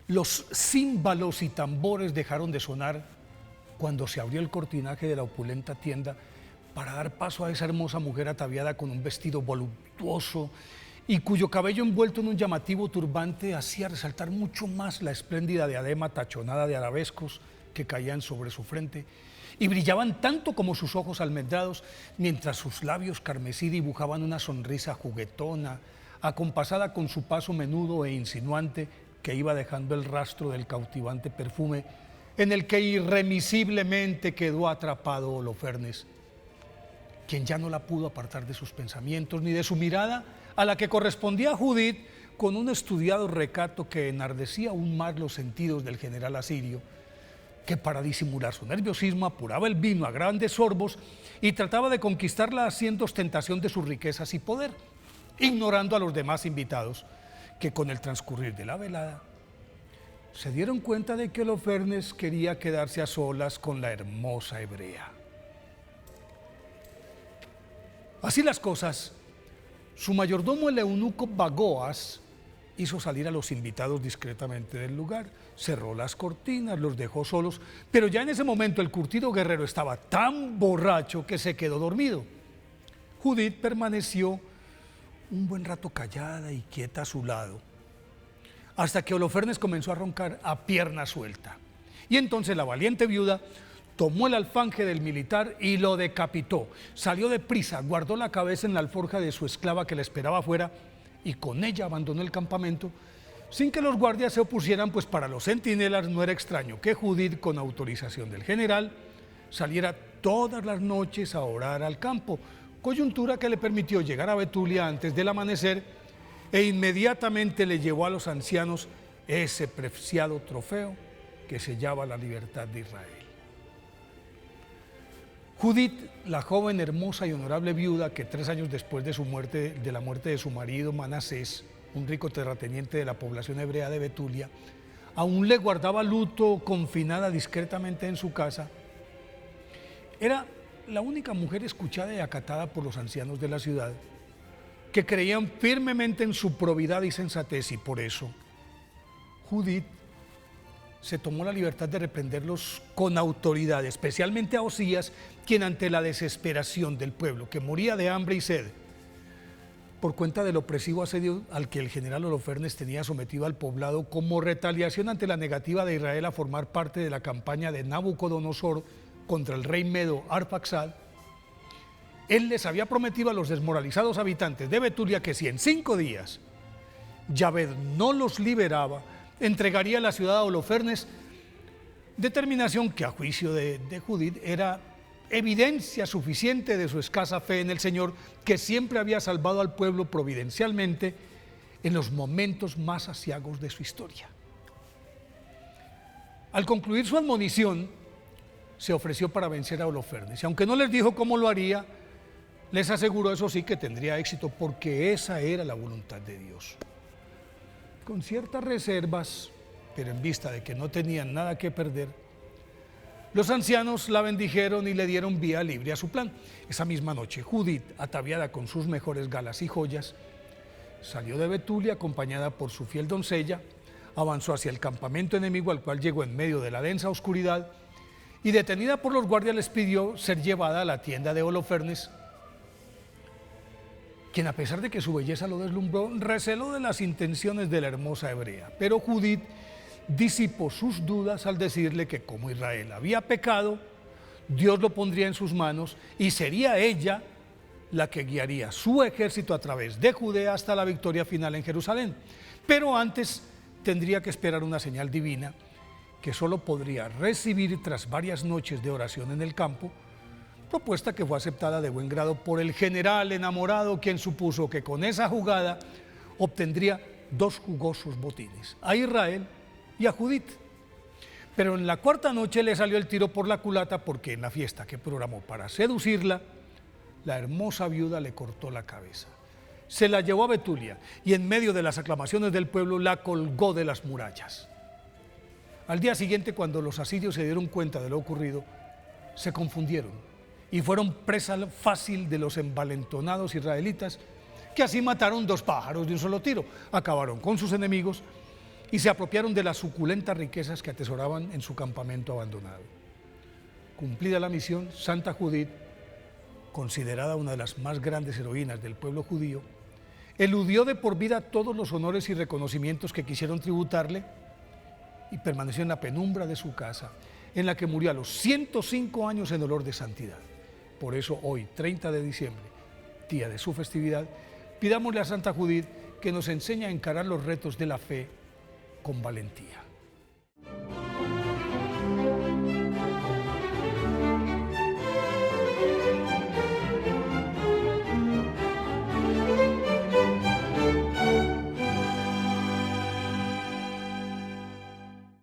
Los címbalos y tambores dejaron de sonar cuando se abrió el cortinaje de la opulenta tienda para dar paso a esa hermosa mujer ataviada con un vestido voluptuoso y cuyo cabello envuelto en un llamativo turbante hacía resaltar mucho más la espléndida diadema tachonada de arabescos que caían sobre su frente y brillaban tanto como sus ojos almendrados, mientras sus labios carmesí dibujaban una sonrisa juguetona, acompasada con su paso menudo e insinuante que iba dejando el rastro del cautivante perfume en el que irremisiblemente quedó atrapado Holofernes, quien ya no la pudo apartar de sus pensamientos ni de su mirada, a la que correspondía a Judith con un estudiado recato que enardecía aún más los sentidos del general asirio, que para disimular su nerviosismo apuraba el vino a grandes sorbos y trataba de conquistarla haciendo ostentación de sus riquezas y poder, ignorando a los demás invitados, que con el transcurrir de la velada se dieron cuenta de que Holofernes quería quedarse a solas con la hermosa hebrea. Así las cosas, su mayordomo, el eunuco Bagoas, hizo salir a los invitados discretamente del lugar, cerró las cortinas, los dejó solos, pero ya en ese momento el curtido guerrero estaba tan borracho que se quedó dormido. Judith permaneció un buen rato callada y quieta a su lado, hasta que Holofernes comenzó a roncar a pierna suelta. Y entonces la valiente viuda tomó el alfanje del militar y lo decapitó. Salió deprisa, guardó la cabeza en la alforja de su esclava que la esperaba afuera y con ella abandonó el campamento sin que los guardias se opusieran, pues para los centinelas no era extraño que Judith, con autorización del general, saliera todas las noches a orar al campo, coyuntura que le permitió llegar a Betulia antes del amanecer e inmediatamente le llevó a los ancianos ese preciado trofeo que sellaba la libertad de Israel. Judith, la joven, hermosa y honorable viuda que 3 años después de la muerte de su marido Manasés, un rico terrateniente de la población hebrea de Betulia, aún le guardaba luto confinada discretamente en su casa, era la única mujer escuchada y acatada por los ancianos de la ciudad, que creían firmemente en su probidad y sensatez, y por eso Judith se tomó la libertad de reprenderlos con autoridad, especialmente a Osías, quien ante la desesperación del pueblo, que moría de hambre y sed, por cuenta del opresivo asedio al que el general Holofernes tenía sometido al poblado como retaliación ante la negativa de Israel a formar parte de la campaña de Nabucodonosor contra el rey medo Arfaxad, él les había prometido a los desmoralizados habitantes de Betulia que si en 5 días Yahvé no los liberaba, entregaría la ciudad a Holofernes, determinación que a juicio de Judith era evidencia suficiente de su escasa fe en el Señor, que siempre había salvado al pueblo providencialmente en los momentos más aciagos de su historia. Al concluir su admonición, se ofreció para vencer a Holofernes, y aunque no les dijo cómo lo haría, les aseguró, eso sí, que tendría éxito, porque esa era la voluntad de Dios. Con ciertas reservas, pero en vista de que no tenían nada que perder, los ancianos la bendijeron y le dieron vía libre a su plan. Esa misma noche, Judith, ataviada con sus mejores galas y joyas, salió de Betulia acompañada por su fiel doncella, avanzó hacia el campamento enemigo, al cual llegó en medio de la densa oscuridad, y detenida por los guardias les pidió ser llevada a la tienda de Holofernes, quien, a pesar de que su belleza lo deslumbró, receló de las intenciones de la hermosa hebrea. Pero Judith disipó sus dudas al decirle que como Israel había pecado, Dios lo pondría en sus manos y sería ella la que guiaría su ejército a través de Judea hasta la victoria final en Jerusalén. Pero antes tendría que esperar una señal divina que solo podría recibir tras varias noches de oración en el campo, propuesta que fue aceptada de buen grado por el general enamorado, quien supuso que con esa jugada obtendría 2 jugosos botines, a Israel y a Judith. Pero en la 4ª noche le salió el tiro por la culata, porque en la fiesta que programó para seducirla, la hermosa viuda le cortó la cabeza. Se la llevó a Betulia y en medio de las aclamaciones del pueblo la colgó de las murallas. Al día siguiente, cuando los asirios se dieron cuenta de lo ocurrido, se confundieron y fueron presa fácil de los envalentonados israelitas, que así mataron 2 pájaros de un solo tiro, acabaron con sus enemigos y se apropiaron de las suculentas riquezas que atesoraban en su campamento abandonado. Cumplida la misión, Santa Judith, considerada una de las más grandes heroínas del pueblo judío, eludió de por vida todos los honores y reconocimientos que quisieron tributarle y permaneció en la penumbra de su casa, en la que murió a los 105 años en olor de santidad. Por eso hoy, 30 de diciembre, día de su festividad, pidámosle a Santa Judith que nos enseñe a encarar los retos de la fe con valentía.